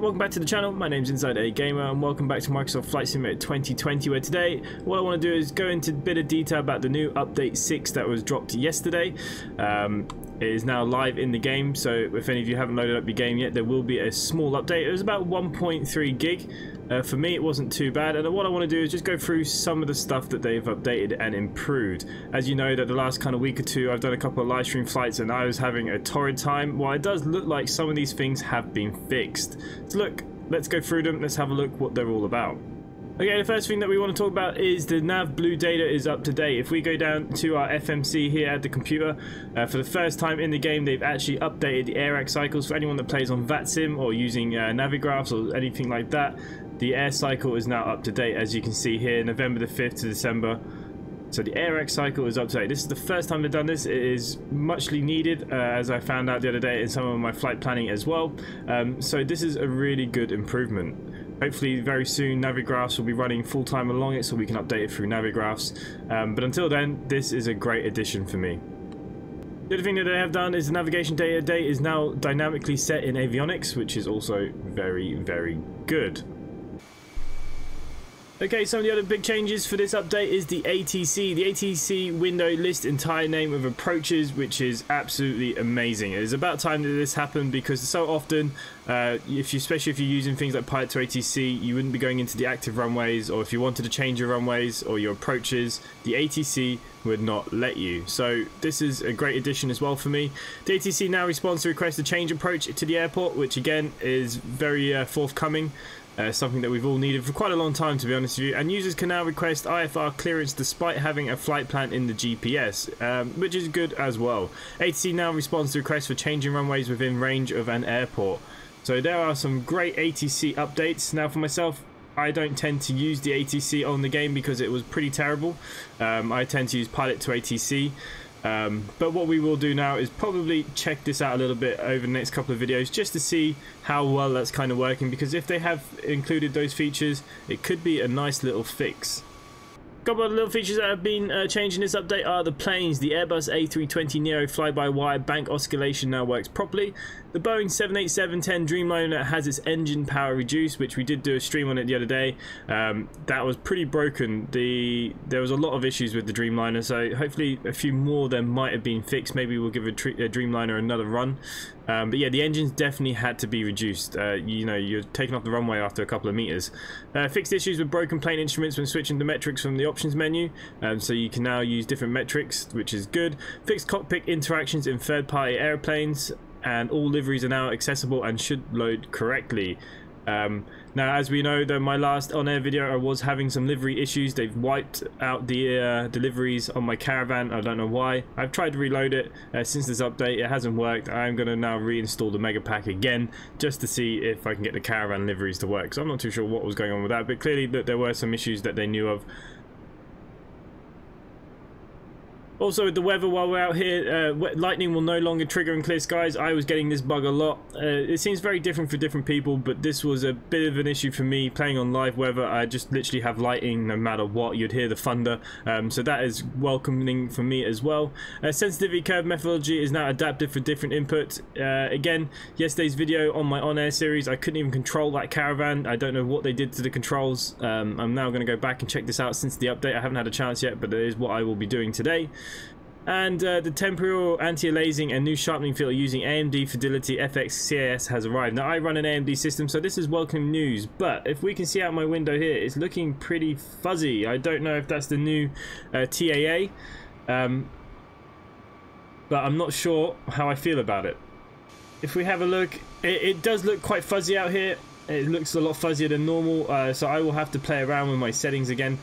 welcome back to the channel. My name's InsideAgameR and welcome back to Microsoft Flight Simulator 2020, where today what I want to do is go into a bit of detail about the new update 6 that was dropped yesterday. It is now live in the game, so if any of you haven't loaded up your game yet, there will be a small update. It was about 1.3 gig. For me, it wasn't too bad, and what I want to do is just go through some of the stuff that they've updated and improved. As you know, that the last kind of week or two, I've done a couple of live stream flights and I was having a torrid time. Well, it does look like some of these things have been fixed. So look, let's go through them. Let's have a look what they're all about. Okay, the first thing that we want to talk about is the nav blue data is up to date. If we go down to our FMC here at the computer, for the first time in the game, they've actually updated the air cycles. For anyone that plays on VATSIM or using Navigraphs or anything like that, the air cycle is now up to date, as you can see here, November the 5th to December. So the air cycle is up to date. This is the first time they've done this. It is muchly needed, as I found out the other day in some of my flight planning as well. So this is a really good improvement. Hopefully very soon Navigraphs will be running full-time along it, so we can update it through Navigraphs. But until then, this is a great addition for me. The other thing that they have done is the navigation data date is now dynamically set in avionics, which is also very, very good. Okay, some of the other big changes for this update is the ATC. The ATC window lists entire name of approaches, which is absolutely amazing. It is about time that this happened, because so often, especially if you're using things like Pilot to ATC, you wouldn't be going into the active runways, or if you wanted to change your runways or your approaches, the ATC would not let you. So this is a great addition as well for me. The ATC now responds to requests to change approach to the airport, which again is very forthcoming. Something that we've all needed for quite a long time, to be honest with you, and users can now request IFR clearance despite having a flight plan in the GPS, which is good as well. ATC now responds to requests for changing runways within range of an airport. So there are some great ATC updates. Now for myself, I don't tend to use the ATC on the game because it was pretty terrible. I tend to use Pilot to ATC. But what we will do now is probably check this out a little bit over the next couple of videos, just to see how well that's kind of working, because if they have included those features, it could be a nice little fix. A couple of little features that have been changed in this update are the planes. The Airbus A320neo fly-by-wire bank oscillation now works properly. The Boeing 787-10 Dreamliner has its engine power reduced, which we did do a stream on it the other day. That was pretty broken. There was a lot of issues with the Dreamliner, so hopefully a few more there might have been fixed. Maybe we'll give a Dreamliner another run. But yeah, the engines definitely had to be reduced. You know, you're taking off the runway after a couple of meters. Fixed issues with broken plane instruments when switching to metrics from the options menu. So you can now use different metrics, which is good. Fixed cockpit interactions in third-party airplanes, and all liveries are now accessible and should load correctly. Now, as we know, though, my last on-air video, I was having some livery issues. They've wiped out the deliveries on my Caravan. I don't know why. I've tried to reload it since this update. It hasn't worked. I'm going to now reinstall the Mega Pack again, just to see if I can get the Caravan liveries to work. So I'm not too sure what was going on with that, but clearly there were some issues that they knew of. Also, with the weather while we're out here, lightning will no longer trigger in clear skies. I was getting this bug a lot. It seems very different for different people, but this was a bit of an issue for me playing on live weather. I just literally have lightning no matter what. You'd hear the thunder, so that is welcoming for me as well. Sensitivity curve methodology is now adapted for different inputs. Again, yesterday's video on my on-air series, I couldn't even control that Caravan. I don't know what they did to the controls. I'm now going to go back and check this out since the update. I haven't had a chance yet, but that is what I will be doing today. And the temporal anti-aliasing and new sharpening filter using AMD Fidelity FX CAS has arrived. Now, I run an AMD system, so this is welcome news. But if we can see out my window here, it's looking pretty fuzzy. I don't know if that's the new TAA, but I'm not sure how I feel about it. If we have a look, it does look quite fuzzy out here. It looks a lot fuzzier than normal, so I will have to play around with my settings again.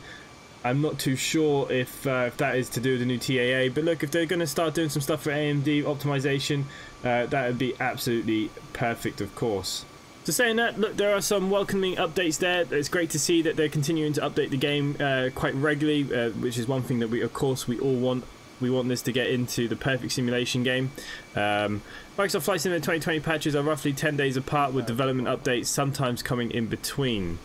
I'm not too sure if that is to do with the new TAA, but look, if they're going to start doing some stuff for AMD optimization, that would be absolutely perfect, of course. So saying that, look, there are some welcoming updates there. It's great to see that they're continuing to update the game quite regularly, which is one thing that we all want. We want this to get into the perfect simulation game. Microsoft Flight Simulator 2020 patches are roughly 10 days apart, with development updates sometimes coming in between.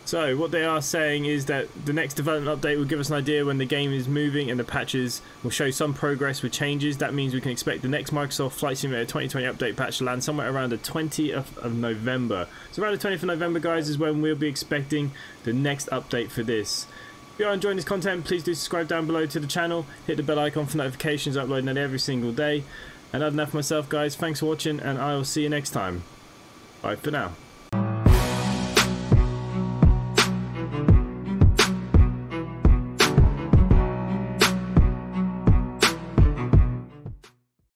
So what they are saying is that the next development update will give us an idea when the game is moving, and the patches will show some progress with changes. That means we can expect the next Microsoft Flight Simulator 2020 update patch to land somewhere around the 20th of November. So around the 20th of November, guys, is when we'll be expecting the next update for this. If you are enjoying this content, please do subscribe down below to the channel, hit the bell icon for notifications, uploading it every single day. And other than that, for myself, guys, thanks for watching, and I will see you next time. Bye for now.